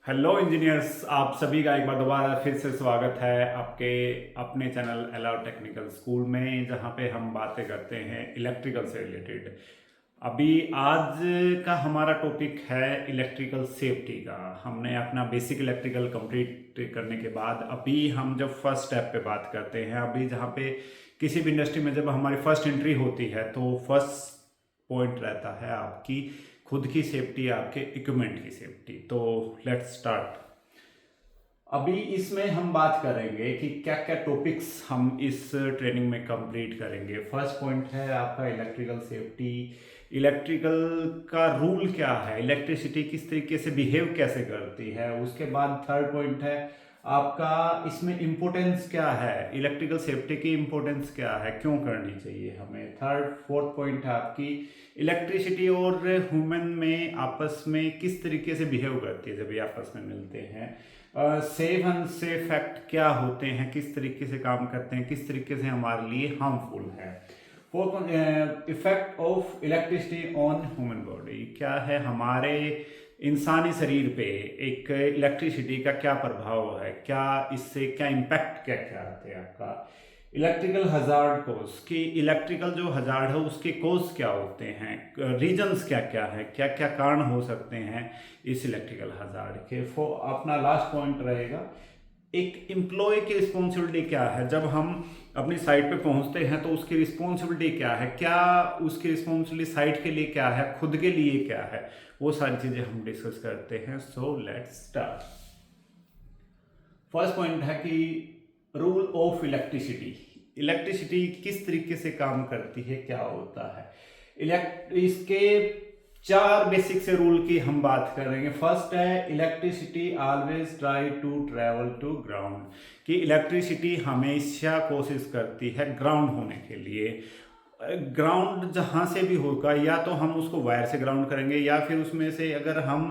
Hello engineers, आप सभी का एक बार दोबारा फिर से स्वागत है आपके अपने चैनल अलाउ टेक्निकल स्कूल में, जहां पे हम बातें करते हैं इलेक्ट्रिकल से रिलेटेड। अभी आज का हमारा टॉपिक है इलेक्ट्रिकल सेफ्टी का। हमने अपना बेसिक इलेक्ट्रिकल कंप्लीट करने के बाद अभी हम जब फर्स्ट स्टेप पे बात करते हैं, अभी जहाँ पे किसी भी इंडस्ट्री में जब हमारी फर्स्ट एंट्री होती है तो फर्स्ट पॉइंट रहता है आपकी खुद की सेफ्टी, आपके इक्विपमेंट की सेफ्टी। तो लेट्स स्टार्ट। अभी इसमें हम बात करेंगे कि क्या क्या टॉपिक्स हम इस ट्रेनिंग में कंप्लीट करेंगे। फर्स्ट पॉइंट है आपका इलेक्ट्रिकल सेफ्टी। इलेक्ट्रिकल का रूल क्या है, इलेक्ट्रिसिटी किस तरीके से बिहेव कैसे करती है। उसके बाद थर्ड पॉइंट है आपका इसमें इम्पोर्टेंस क्या है, इलेक्ट्रिकल सेफ्टी की इम्पोर्टेंस क्या है, क्यों करनी चाहिए हमें। थर्ड फोर्थ पॉइंट है आपकी इलेक्ट्रिसिटी और ह्यूमन में आपस में किस तरीके से बिहेव करती है जब ये आपस में मिलते हैं। सेफ अनसेफ फैक्ट क्या होते हैं, किस तरीके से काम करते हैं, किस तरीके से हमारे लिए हार्मफुल है। Fourth, effect of electricity on human body, क्या है हमारे इंसानी शरीर पे एक इलेक्ट्रिसिटी का क्या प्रभाव है, क्या इससे क्या इम्पैक्ट क्या क्या आते हैं आपका। इलेक्ट्रिकल हजार्ड कोज कि इलेक्ट्रिकल जो हजार्ड है उसके कोज क्या होते हैं, रीजंस क्या क्या है, क्या क्या कारण हो सकते हैं इस इलेक्ट्रिकल हजार्ड के। अपना लास्ट पॉइंट रहेगा एक एम्प्लॉय की रिस्पॉन्सिबिलिटी क्या है। जब हम अपनी साइट पे पहुंचते हैं तो उसकी रिस्पॉन्सिबिलिटी क्या है, क्या उसकी रिस्पॉन्सिबिलिटी साइट के लिए क्या है, खुद के लिए क्या है, वो सारी चीज़ें हम डिस्कस करते हैं। So let's start. First point है कि रूल ऑफ इलेक्ट्रिसिटी, इलेक्ट्रिसिटी किस तरीके से काम करती है, क्या होता है। इसके चार बेसिक से रूल की हम बात करेंगे। फर्स्ट है electricity always try to travel to ground, कि इलेक्ट्रिसिटी हमेशा कोशिश करती है ग्राउंड होने के लिए। ग्राउंड जहाँ से भी होगा, या तो हम उसको वायर से ग्राउंड करेंगे या फिर उसमें से अगर हम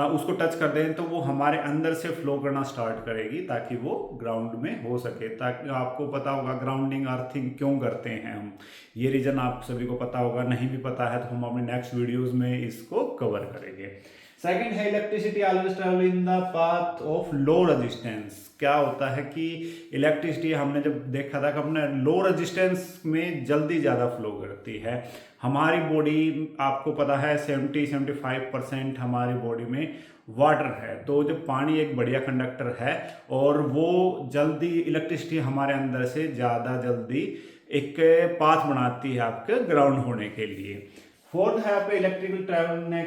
उसको टच कर दें तो वो हमारे अंदर से फ्लो करना स्टार्ट करेगी ताकि वो ग्राउंड में हो सके। ताकि आपको पता होगा ग्राउंडिंग अर्थिंग क्यों करते हैं हम, ये रीज़न आप सभी को पता होगा। नहीं भी पता है तो हम अपने नेक्स्ट वीडियोज़ में इसको कवर करेंगे। सेकंड है electricity always travel in the path of low resistance. क्या होता है कि इलेक्ट्रिसिटी हमने जब देखा था कि अपने लो रेजिस्टेंस में जल्दी ज़्यादा फ्लो करती है। हमारी बॉडी आपको पता है 70-75% हमारी बॉडी में वाटर है, तो जब पानी एक बढ़िया कंडक्टर है और वो जल्दी इलेक्ट्रिसिटी हमारे अंदर से ज़्यादा जल्दी एक पाथ बनाती है आपके ग्राउंड होने के लिए। फोर्थ है आपका इलेक्ट्रिकल ट्रैवल ने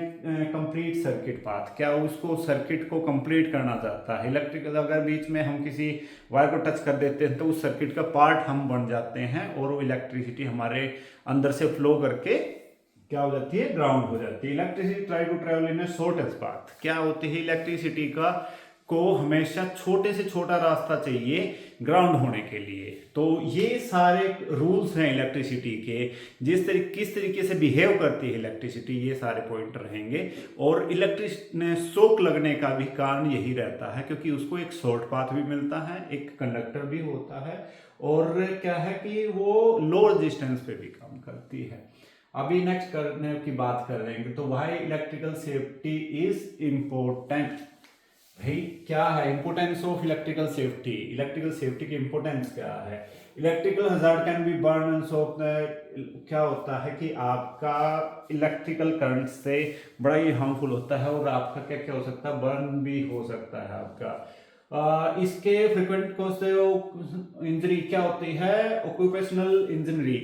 कंप्लीट सर्किट पाथ, क्या उसको सर्किट को कंप्लीट करना चाहता है। इलेक्ट्रिकल अगर बीच में हम किसी वायर को टच कर देते हैं तो उस सर्किट का पार्ट हम बन जाते हैं और वो इलेक्ट्रिसिटी हमारे अंदर से फ्लो करके क्या हो जाती है, ग्राउंड हो जाती है। Electricity try to travel in a shortest path, क्या होती है इलेक्ट्रिसिटी का को हमेशा छोटे से छोटा रास्ता चाहिए ग्राउंड होने के लिए। तो ये सारे रूल्स हैं इलेक्ट्रिसिटी के, किस तरीके से बिहेव करती है इलेक्ट्रिसिटी, ये सारे पॉइंट रहेंगे। और इलेक्ट्रिक शॉक लगने का भी कारण यही रहता है क्योंकि उसको एक शॉर्ट पाथ भी मिलता है, एक कंडक्टर भी होता है, और क्या है कि वो लो रेजिस्टेंस पे भी काम करती है। अभी नेक्स्ट करने की बात करेंगे तो why electrical safety is important. भाई क्या है importance of electrical safety, electrical safety की इंपोर्टेंस क्या है। Electrical hazard can be burn and so, क्या होता है कि आपका इलेक्ट्रिकल करंट से बड़ा ही हार्मफुल होता है और आपका क्या क्या हो सकता है, बर्न भी हो सकता है आपका। इसके फ्रिक्वेंट कॉज से इंजरी क्या होती है, ऑक्यूपेशनल इंजरी।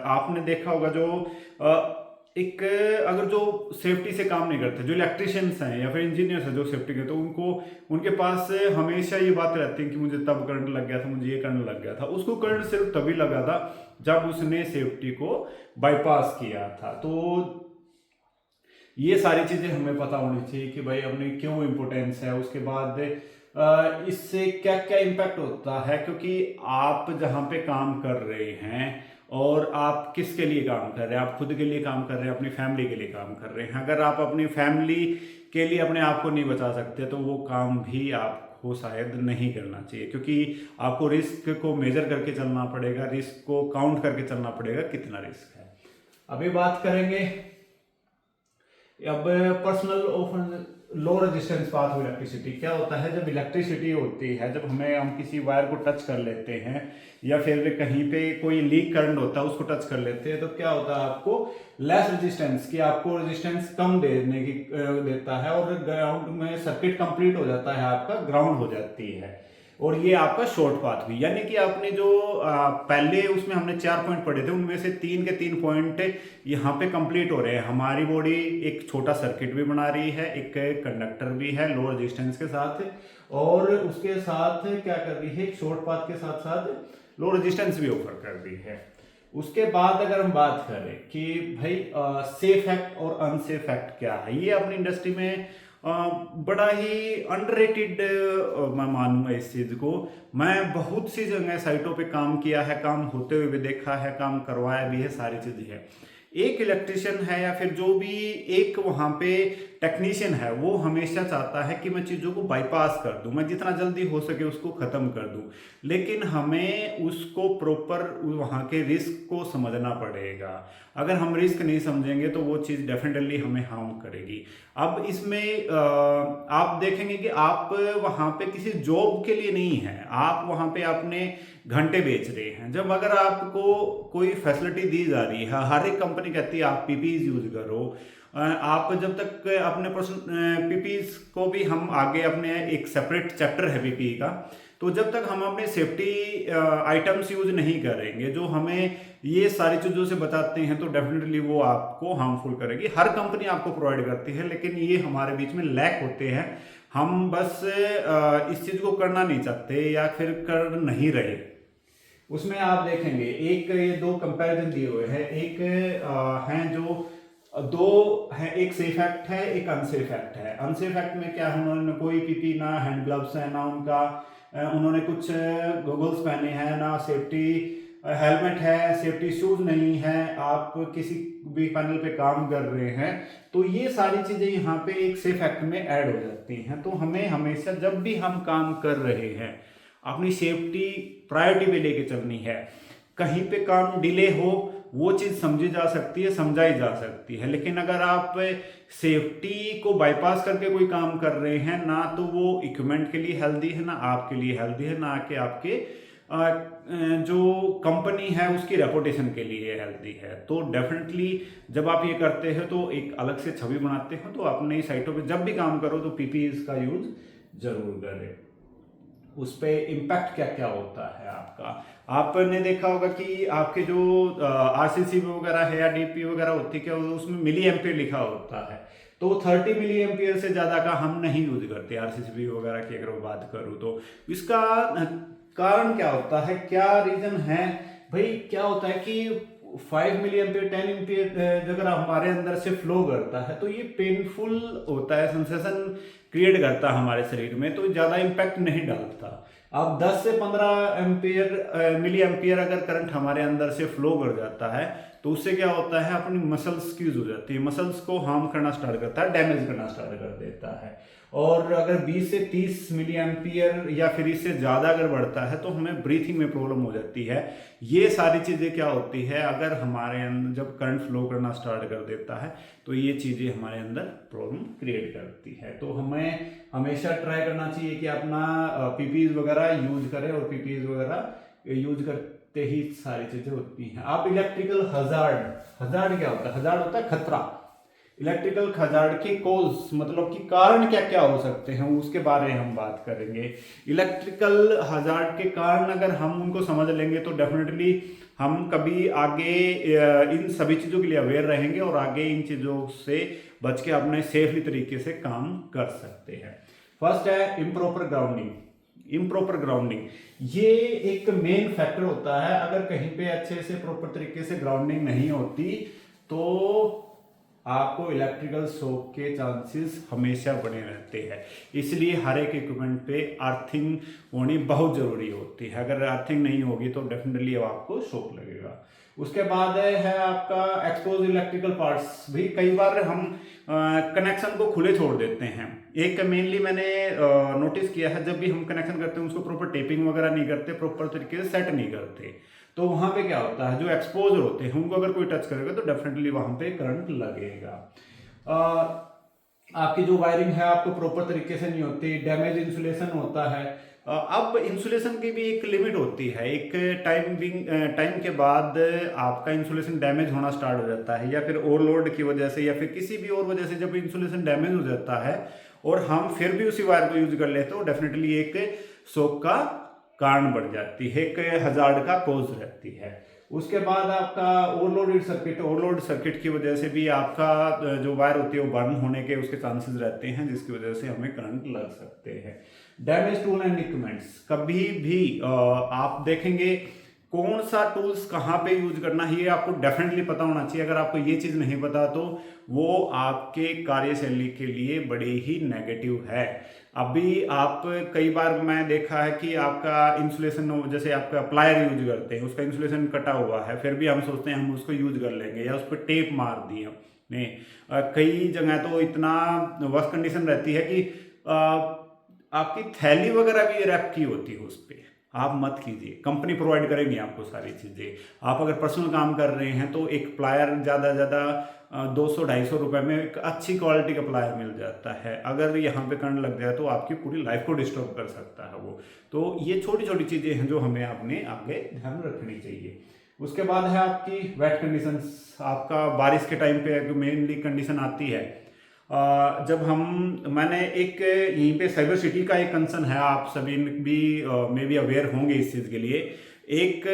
आपने देखा होगा जो एक अगर जो सेफ्टी से काम नहीं करते, जो इलेक्ट्रिशियंस हैं या फिर इंजीनियर्स हैं जो सेफ्टी के, तो उनको उनके पास हमेशा ये बात रहती है कि मुझे तब करंट लग गया था, मुझे ये करंट लग गया था। उसको करंट सिर्फ तभी लगा था जब उसने सेफ्टी को बाईपास किया था। तो ये सारी चीज़ें हमें पता होनी चाहिए कि भाई अपनी क्यों इम्पोर्टेंस है। उसके बाद इससे क्या क्या इम्पैक्ट होता है, क्योंकि आप जहाँ पे काम कर रहे हैं और आप किसके लिए काम कर रहे हैं, आप खुद के लिए काम कर रहे हैं, अपनी फैमिली के लिए काम कर रहे हैं। अगर आप अपनी फैमिली के लिए अपने आप को नहीं बचा सकते तो वो काम भी आपको शायद नहीं करना चाहिए, क्योंकि आपको रिस्क को मेजर करके चलना पड़ेगा, रिस्क को काउंट करके चलना पड़ेगा कितना रिस्क है। अभी बात करेंगे अब personal of low resistance path of electricity क्या होता है? जब इलेक्ट्रिसिटी होती है, जब हम किसी वायर को टच कर लेते हैं या फिर कहीं पे कोई लीक करंट होता है उसको टच कर लेते हैं, तो क्या होता है आपको लेस रेजिस्टेंस की आपको रेजिस्टेंस कम देने की देता है और ग्राउंड में सर्किट कंप्लीट हो जाता है, आपका ग्राउंड हो जाती है और ये आपका शॉर्ट पाथ हुई। यानी कि आपने जो पहले उसमें हमने 4 पॉइंट पढ़े थे उनमें से 3 के 3 पॉइंट यहाँ पे कंप्लीट हो रहे हैं। हमारी बॉडी एक छोटा सर्किट भी बना रही है, एक कंडक्टर भी है लो रेजिस्टेंस के साथ और उसके साथ क्या कर रही है, एक शॉर्ट पाथ के साथ साथ लो रेजिस्टेंस भी ऑफर कर रही है। उसके बाद अगर हम बात करें कि भाई सेफ एक्ट और अनसेफ एक्ट क्या है, ये अपनी इंडस्ट्री में बड़ा ही अंडररेटेड मैं मानूंगा इस चीज़ को। मैं बहुत सी जगह साइटों पे काम किया है, काम होते हुए भी देखा है, काम करवाया भी है, सारी चीज़ें है। एक इलेक्ट्रिशियन है या फिर जो भी एक वहाँ पे टेक्नीशियन है, वो हमेशा चाहता है कि मैं चीज़ों को बाईपास कर दूं, मैं जितना जल्दी हो सके उसको ख़त्म कर दूं, लेकिन हमें उसको प्रॉपर वहाँ के रिस्क को समझना पड़ेगा। अगर हम रिस्क नहीं समझेंगे तो वो चीज़ डेफिनेटली हमें हार्म करेगी। अब इसमें आप देखेंगे कि आप वहाँ पे किसी जॉब के लिए नहीं है, आप वहाँ पे अपने घंटे बेच रहे हैं। जब अगर आपको कोई फैसिलिटी दी जा रही है, हर एक कंपनी कहती है आप पीपीईज यूज करो, आप जब तक अपने पीपीईज को भी हम आगे अपने एक सेपरेट चैप्टर है पीपीई का, तो जब तक हम अपने सेफ्टी आइटम्स यूज नहीं करेंगे जो हमें ये सारी चीज़ों से बचाते हैं, तो डेफिनेटली वो आपको हार्मफुल करेगी। हर कंपनी आपको प्रोवाइड करती है, लेकिन ये हमारे बीच में लैक होते हैं। हम बस इस चीज़ को करना नहीं चाहते या फिर कर नहीं रहे। उसमें आप देखेंगे एक ये दो कंपैरिजन दिए हुए हैं, एक हैं जो दो है, एक सेफ एक्ट है, एक अनसेफ एक्ट है। अनसेफ एक्ट में क्या है, उन्होंने कोई पीपी ना हैंड ग्लव्स है, ना उनका उन्होंने कुछ गॉगल्स पहने हैं, ना सेफ्टी हेलमेट है, सेफ्टी शूज नहीं है, आप किसी भी पैनल पे काम कर रहे हैं, तो ये सारी चीजें यहाँ पे एक सेफ एक्ट में ऐड हो जाती हैं। तो हमें हमेशा जब भी हम काम कर रहे हैं अपनी सेफ्टी प्रायोरिटी पे लेके चलनी है। कहीं पे काम डिले हो वो चीज़ समझी जा सकती है, समझाई जा सकती है, लेकिन अगर आप सेफ्टी को बाईपास करके कोई काम कर रहे हैं, ना तो वो इक्विपमेंट के लिए हेल्दी है, ना आपके लिए हेल्दी है, ना कि आपके जो कंपनी है उसकी रेपुटेशन के लिए हेल्दी है। तो डेफिनेटली जब आप ये करते हैं तो एक अलग से छवि बनाते हो, तो अपनी साइटों पे जब भी काम करो तो पीपीई का यूज जरूर करें। उस पर इम्पैक्ट क्या क्या होता है आपका, आपने देखा होगा कि आपके जो आरसीसी वगैरह है या डीपी वगैरह होती है, क्या उसमें मिली एम्पियर लिखा होता है, तो 30 मिली एम्पियर से ज़्यादा का हम नहीं यूज करते आरसीसी वगैरह की अगर बात करूँ तो। इसका कारण क्या होता है, क्या रीजन है भाई? क्या होता है कि 5 मिली एम्पियर 10 एम्पियर अगर हमारे अंदर से फ्लो करता है तो ये पेनफुल होता है, सेंसेशन क्रिएट करता है हमारे शरीर में, तो ज़्यादा इम्पैक्ट नहीं डालता। अब 10 से 15 एम्पियर मिली एम्पियर अगर करंट हमारे अंदर से फ्लो कर जाता है तो उससे क्या होता है, अपनी मसल्स स्क्यूज हो जाती है, मसल्स को हार्म करना स्टार्ट करता है, डैमेज करना स्टार्ट कर देता है। और अगर 20 से 30 मिली एम्पियर या फिर इससे ज़्यादा अगर बढ़ता है तो हमें ब्रीथिंग में प्रॉब्लम हो जाती है। ये सारी चीज़ें क्या होती है, अगर हमारे अंदर जब करंट फ्लो करना स्टार्ट कर देता है तो ये चीज़ें हमारे अंदर प्रॉब्लम क्रिएट करती है। तो हमें हमेशा ट्राई करना चाहिए कि अपना पीपीईज वगैरह यूज करें, और पीपीईज वगैरह यूज करते ही सारी चीज़ें होती हैं। आप इलेक्ट्रिकल हजार्ड क्या होता है? हजार्ड होता है खतरा। इलेक्ट्रिकल हजार्ड के कॉज मतलब कि कारण क्या क्या हो सकते हैं उसके बारे में हम बात करेंगे। इलेक्ट्रिकल हजार्ड के कारण अगर हम उनको समझ लेंगे तो डेफिनेटली हम कभी आगे इन सभी चीज़ों के लिए अवेयर रहेंगे और आगे इन चीज़ों से बच के अपने सेफली तरीके से काम कर सकते हैं। फर्स्ट है इम्प्रॉपर ग्राउंडिंग। इम्प्रॉपर ग्राउंडिंग ये एक मेन फैक्टर होता है। अगर कहीं पे अच्छे से प्रॉपर तरीके से ग्राउंडिंग नहीं होती तो आपको इलेक्ट्रिकल शॉक के चांसेस हमेशा बने रहते हैं। इसलिए हर एक इक्विपमेंट पे अर्थिंग होनी बहुत ज़रूरी होती है। अगर अर्थिंग नहीं होगी तो डेफिनेटली आपको शॉक लगेगा। उसके बाद है आपका एक्सपोज इलेक्ट्रिकल पार्ट्स। भी कई बार हम कनेक्शन को खुले छोड़ देते हैं। एक मेनली मैंने नोटिस किया है, जब भी हम कनेक्शन करते हैं उसको प्रॉपर टेपिंग वगैरह नहीं करते, प्रॉपर तरीके से सेट नहीं करते, तो वहाँ पे क्या होता है, जो एक्सपोजर होते हैं उनको अगर कोई टच करेगा तो डेफिनेटली वहाँ पे करंट लगेगा। आपकी जो वायरिंग है आपको प्रॉपर तरीके से नहीं होती, डैमेज इंसुलेशन होता है। अब इंसुलेशन की भी एक लिमिट होती है, एक टाइम के बाद आपका इंसुलेशन डैमेज होना स्टार्ट हो जाता है, या फिर ओवरलोड की वजह से या फिर किसी भी और वजह से जब इंसुलेशन डैमेज हो जाता है और हम फिर भी उसी वायर को यूज कर लेते हो, डेफिनेटली एक शॉक का कारण बढ़ जाती है, एक हजार्ड का कॉज रहती है। उसके बाद आपका ओवरलोड सर्किट की वजह से भी आपका जो वायर होती है वो बर्न होने के उसके चांसेस रहते हैं, जिसकी वजह से हमें करंट लग सकते हैं। डैमेज टूल एंड इक्विपमेंट्स, कभी भी आप देखेंगे कौन सा टूल्स कहाँ पे यूज करना है ये आपको डेफिनेटली पता होना चाहिए। अगर आपको ये चीज़ नहीं पता तो वो आपके कार्यशैली के लिए बड़े ही नेगेटिव है। अभी आप कई बार मैं देखा है कि आपका इंसुलेशन, जैसे आपका प्लायर यूज करते हैं, उसका इंसुलेशन कटा हुआ है, फिर भी हम सोचते हैं हम उसको यूज कर लेंगे, या उस पर टेप मार दी हमने। कई जगह तो इतना वर्स्ट कंडीशन रहती है कि आपकी थैली वगैरह भी रैप की होती है उस पर। आप मत कीजिए, कंपनी प्रोवाइड करेंगी आपको सारी चीज़ें। आप अगर पर्सनल काम कर रहे हैं तो एक प्लायर ज़्यादा 200-250 रुपये में एक अच्छी क्वालिटी का प्लायर मिल जाता है। अगर यहाँ पे करंट लग जाए तो आपकी पूरी लाइफ को डिस्टर्ब कर सकता है वो। तो ये छोटी छोटी चीज़ें हैं जो हमें अपने आगे ध्यान रखनी चाहिए। उसके बाद है आपकी वेट कंडीशंस। आपका बारिश के टाइम पे मेनली कंडीशन आती है जब मैंने एक यहीं पे साइबर सिटी का एक कंसर्न है, आप सभी भी मे बी अवेयर होंगे इस चीज़ के लिए। एक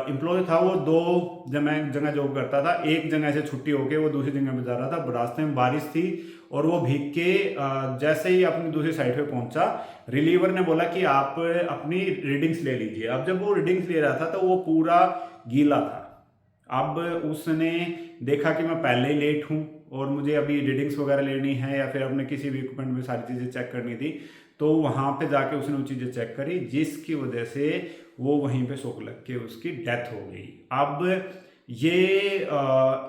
एम्प्लॉय था, वो 2 जगह जॉब करता था। एक जगह से छुट्टी होके वो दूसरी जगह पे जा रहा था, रास्ते में बारिश थी और वो भीग के जैसे ही अपनी दूसरी साइड पे पहुंचा, रिलीवर ने बोला कि आप अपनी रीडिंग्स ले लीजिए। अब जब वो रीडिंग्स ले रहा था तो वो पूरा गीला था। अब उसने देखा कि मैं पहले ही लेट हूँ और मुझे अभी रीडिंग्स वगैरह लेनी है या फिर अपने किसी भी इक्विपमेंट में सारी चीज़ें चेक करनी थी, तो वहाँ पे जाके उसने वो चीज़ें चेक करी, जिसकी वजह से वो वहीं पे शॉक लग के उसकी डेथ हो गई। अब ये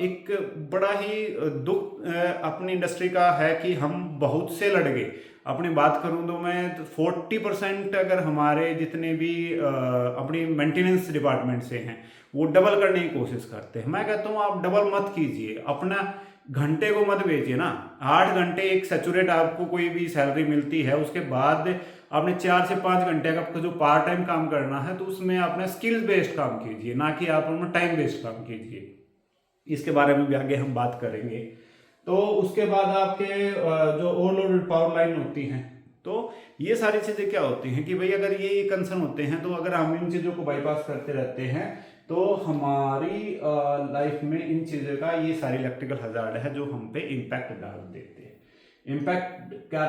एक बड़ा ही दुख अपनी इंडस्ट्री का है कि हम बहुत से लड़के, अपनी बात करूं तो मैं 40% अगर हमारे जितने भी अपनी मेंटेनेंस डिपार्टमेंट से हैं वो डबल करने की कोशिश करते हैं। मैं कहता हूँ आप डबल मत कीजिए, अपना घंटे को मत बेचिए ना। 8 घंटे एक सैचुरेट आपको कोई भी सैलरी मिलती है, उसके बाद आपने 4 से 5 घंटे का आपको जो पार्ट टाइम काम करना है तो उसमें अपना स्किल बेस्ड काम कीजिए, ना कि आप अपना टाइम बेस्ड काम कीजिए। इसके बारे में भी आगे हम बात करेंगे। तो उसके बाद आपके जो ओवरलोडेड पावर लाइन होती हैं, तो ये सारी चीज़ें क्या होती हैं कि भाई अगर ये कंसर्न होते हैं तो अगर हम इन चीज़ों को बाईपास करते रहते हैं तो हमारी लाइफ में इन चीज़ों का ये सारी इलेक्ट्रिकल हजार्ड है जो हम पे इम्पैक्ट डाल देते हैं। इम्पैक्ट क्या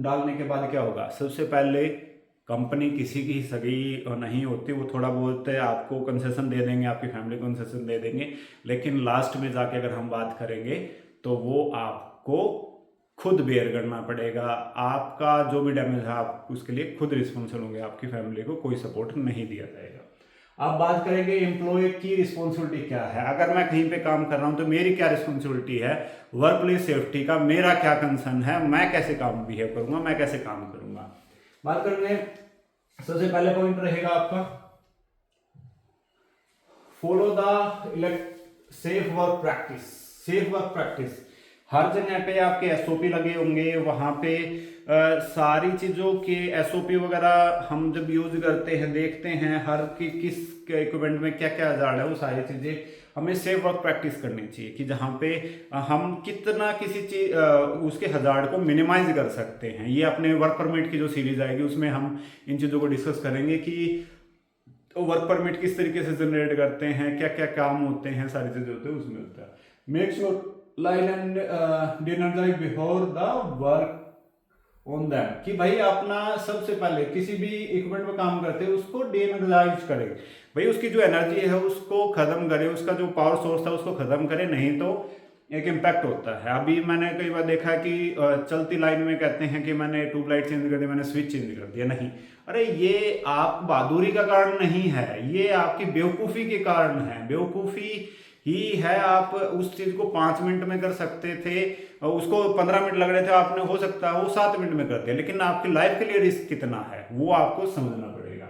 डालने के बाद क्या होगा, सबसे पहले कंपनी किसी की सगी नहीं होती, वो थोड़ा बहुत आपको कंसेशन दे देंगे, आपकी फैमिली को कंसेशन दे देंगे, लेकिन लास्ट में जाके अगर हम बात करेंगे तो वो आपको खुद बेयर करना पड़ेगा। आपका जो भी डैमेज है आप उसके लिए खुद रिस्पॉन्सिबल होंगे, आपकी फैमिली को कोई सपोर्ट नहीं दिया जाएगा। अब बात करेंगे एम्प्लॉय की रिस्पॉन्सिबिलिटी क्या है। अगर मैं कहीं पे काम कर रहा हूं तो मेरी क्या रिस्पॉन्सिबिलिटी है, वर्क प्लेस सेफ्टी का मेरा क्या कंसर्न है, मैं कैसे काम बिहेव करूंगा, मैं कैसे काम करूंगा। बात करेंगे, सबसे पहले पॉइंट रहेगा आपका follow the safe work practice. Safe work practice, हर जगह पे आपके एसओपी लगे होंगे, वहां पे सारी चीज़ों के एसओपी वगैरह हम जब यूज करते हैं देखते हैं हर की किस इक्विपमेंट में क्या क्या हजार्ड है, वो सारी चीज़ें हमें सेफ वर्क प्रैक्टिस करनी चाहिए कि जहाँ पे हम कितना किसी चीज उसके हजार्ड को मिनिमाइज कर सकते हैं। ये अपने वर्क परमिट की जो सीरीज आएगी उसमें हम इन चीज़ों को डिस्कस करेंगे कि वर्क परमिट किस तरीके से जनरेट करते हैं, क्या क्या काम होते हैं, सारी चीज़ें होते हैं उसमें होता है। Make sure line and deenergise before the work on them, कि भाई अपना सबसे पहले किसी भी इक्विपमेंट में काम करते हैं उसको डीएनर्जाइज करें, भाई उसकी जो एनर्जी है उसको खत्म करे, उसका जो पावर सोर्स था उसको खत्म करे, नहीं तो एक इम्पैक्ट होता है। अभी मैंने कई बार देखा है कि चलती लाइन में कहते हैं कि मैंने ट्यूबलाइट चेंज कर दी, मैंने स्विच चेंज कर दिया। नहीं, अरे ये आप बहादुरी का कारण नहीं है, ये आपकी बेवकूफ़ी के कारण है। बेवकूफ़ी ही है, आप उस चीज़ को 5 मिनट में कर सकते थे, उसको 15 मिनट लग रहे थे, आपने हो सकता है वो 7 मिनट में कर दिया, लेकिन आपकी लाइफ के लिए रिस्क कितना है वो आपको समझना पड़ेगा।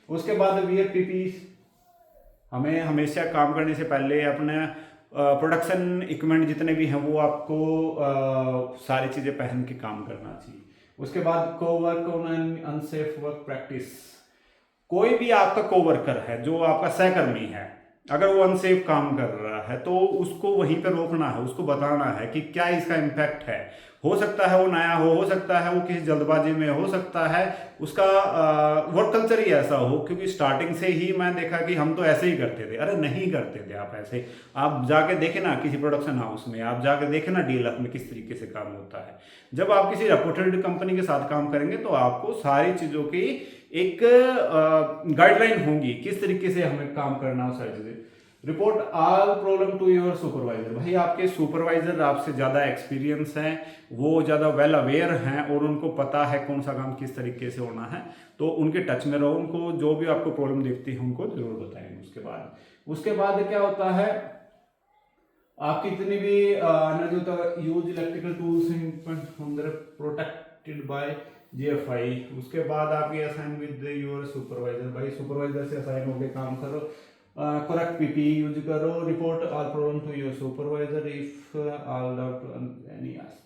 उसके बाद वीआरपीपी, हमें हमेशा काम करने से पहले अपने प्रोडक्शन इक्विपमेंट जितने भी हैं वो आपको सारी चीज़ें पहन के काम करना चाहिए। उसके बाद Cowork on unsafe work practice. कोई भी आपका कोवर्कर है जो आपका सहकर्मी है, अगर वो अनसेफ काम कर रहा है तो उसको वहीं पे रोकना है, उसको बताना है कि क्या इसका इम्पैक्ट है। हो सकता है वो नया हो सकता है वो किसी जल्दबाजी में, हो सकता है उसका वर्क कल्चर ही ऐसा हो, क्योंकि स्टार्टिंग से ही मैं देखा कि हम तो ऐसे ही करते थे। अरे नहीं करते थे आप ऐसे। आप जाके देखें ना किसी प्रोडक्शन हाउस में, आप जाके देखें ना डीलर में किस तरीके से काम होता है। जब आप किसी रेपुटेड कंपनी के साथ काम करेंगे तो आपको सारी चीज़ों की एक गाइडलाइन होंगी, किस तरीके से हमें काम करना हो, सारी चीज़ें। Report all problem to your supervisor. भाई आपके सुपरवाइजर आपसे ज़्यादा एक्सपीरियंस हैं, वो ज़्यादा वेल अवेयर हैं और उनको पता है कौन सा काम किस तरीके से होना है, तो उनके टच में रहो। उनको जो भी आपको प्रॉब्लम दिखती है उनको जरूर बताएंगे। उसके बाद क्या होता है, आपकी जितनी भी एनर्जी होता है, use electrical tools protected by GFI। उसके बाद आप ये असाइन विद योर सुपरवाइजर। भाई सुपरवाइजर से असाइन होकर काम करो। करेक्ट PP यूज करो। Report all problem to your supervisor if all doubt any ask.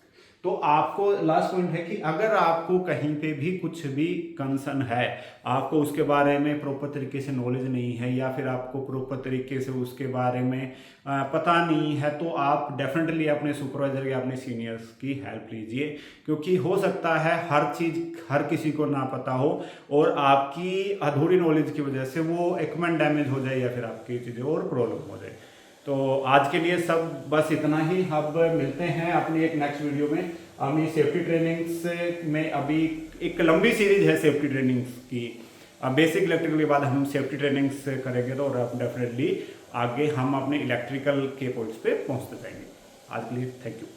तो आपको लास्ट पॉइंट है कि अगर आपको कहीं पे भी कुछ भी कंसर्न है, आपको उसके बारे में प्रॉपर तरीके से नॉलेज नहीं है या फिर आपको प्रॉपर तरीके से उसके बारे में पता नहीं है, तो आप डेफिनेटली अपने सुपरवाइजर या अपने सीनियर्स की हेल्प लीजिए, क्योंकि हो सकता है हर चीज़ हर किसी को ना पता हो और आपकी अधूरी नॉलेज की वजह से वो इक्विपमेंट डैमेज हो जाए या फिर आपकी चीज़ें और प्रॉब्लम हो जाए। तो आज के लिए सब बस इतना ही। अब मिलते हैं अपनी एक नेक्स्ट वीडियो में। हम सेफ्टी ट्रेनिंग्स में अभी एक लंबी सीरीज है सेफ्टी ट्रेनिंग्स की। बेसिक इलेक्ट्रिकल के बाद हम सेफ्टी ट्रेनिंग्स करेंगे तो और डेफिनेटली आगे हम अपने इलेक्ट्रिकल के पॉइंट्स पे पहुंचते जाएंगे। आज के लिए थैंक यू।